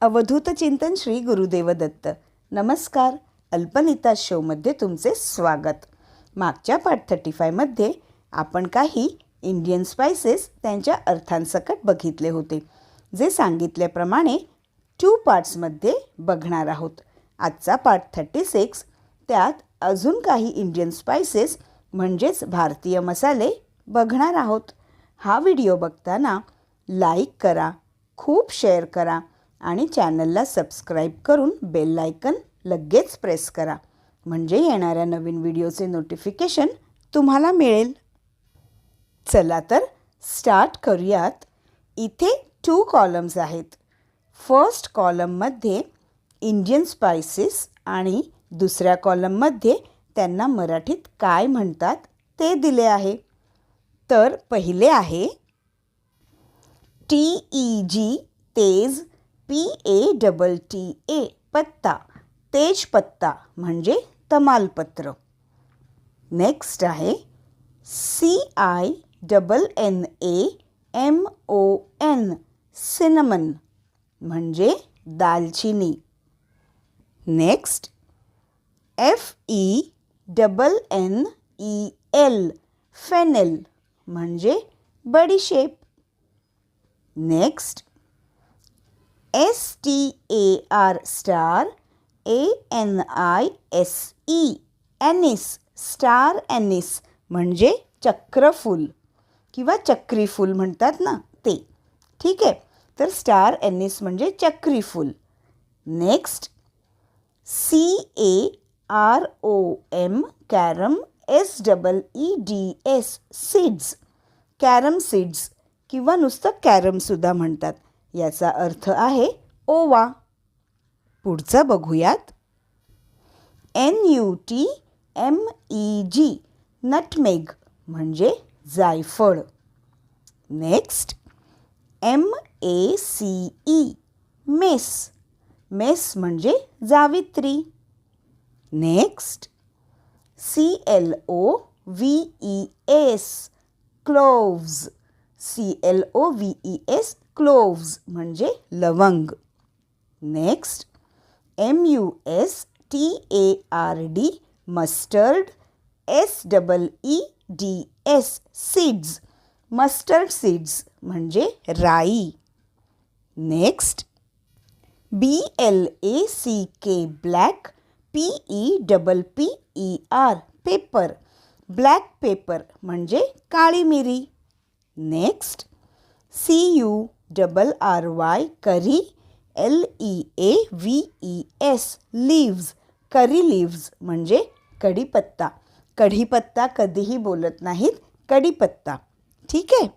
अवधूत चिंतन श्री गुरुदेव दत्त. नमस्कार. अल्पनिता शोमध्ये तुमचे स्वागत. मागच्या पार्ट 35 मध्ये आपण काही इंडियन स्पाइसेस त्यांच्या अर्थांसकट बघितले होते, जे सांगितल्याप्रमाणे 2 पार्ट्समध्ये बघणार आहोत. आजचा पार्ट 36 त्यात अजून काही इंडियन स्पाइसेस म्हणजेच भारतीय मसाले बघणार आहोत. हा व्हिडिओ बघताना लाईक करा, खूप शेअर करा आणि चॅनलला सबस्क्राईब करून बेल आयकन लगेच प्रेस करा, म्हणजे येणाऱ्या नवीन व्हिडिओचे नोटिफिकेशन तुम्हाला मिळेल. चला तर स्टार्ट करूयात. इथे 2 कॉलम्स आहेत. फर्स्ट कॉलममध्ये इंडियन स्पाइसेस आणि दुसऱ्या कॉलममध्ये त्यांना मराठीत काय म्हणतात ते दिले आहे. तर पहिले आहे TEG तेज, PATTA पत्ता, तेजपत्ता म्हणजे तमालपत्र. नेक्स्ट आहे CINNAMON सिनमन म्हणजे दालचिनी. नेक्स्ट FENNEL फेनेल म्हणजे बडीशेप. Next STAR ANISE ॲनिस, star anise म्हणजे चक्रफूल किंवा चक्रीफूल म्हणतात ना ते. ठीक आहे, तर स्टार ॲनिस म्हणजे चक्रीफूल. Next CAROM carom SEEDS seeds, carom seeds किंवा नुसतं कॅरमसुद्धा म्हणतात. याचा अर्थ आहे ओवा. पुढचं बघूयात. NUTMEG नटमेग म्हणजे जायफळ. नेक्स्ट MACE मेस, मेस म्हणजे जावित्री. नेक्स्ट CLOVES क्लोव्ज, CLOVES क्लोव्ज म्हणजे लवंग. Next MUSTARD mustard, SEEDS seeds, mustard seeds म्हणजे राई. Next BLACK black, PEPPER paper, black paper म्हणजे काळी मिरी. नेक्स्ट CURRY करी, LEAVES लीव्ज, करी लीव्ज म्हणजे कढीपत्ता. कढीपत्ता कधीही बोलत नाहीत, कढीपत्ता. ठीक आहे,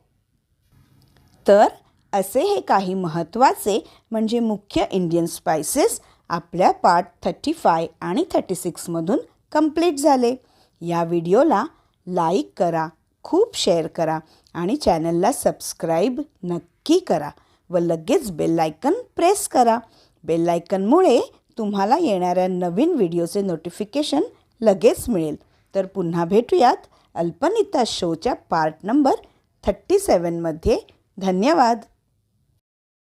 तर असे हे काही महत्त्वाचे म्हणजे मुख्य इंडियन स्पाइसेस आपल्या पार्ट 35 आणि 36 मधून कंप्लीट झाले. या व्हिडिओला लाईक करा, खूप शेअर करा आणि चॅनलला सबस्क्राईब नक्की करा व लगेच बेल आयकन प्रेस करा. बेल आयकनमुळे तुम्हाला येणाऱ्या नवीन व्हिडिओचे नोटिफिकेशन लगेच मिळेल. तर पुन्हा भेटूयात अल्पनिता शोच्या पार्ट नंबर 37 मध्ये. धन्यवाद.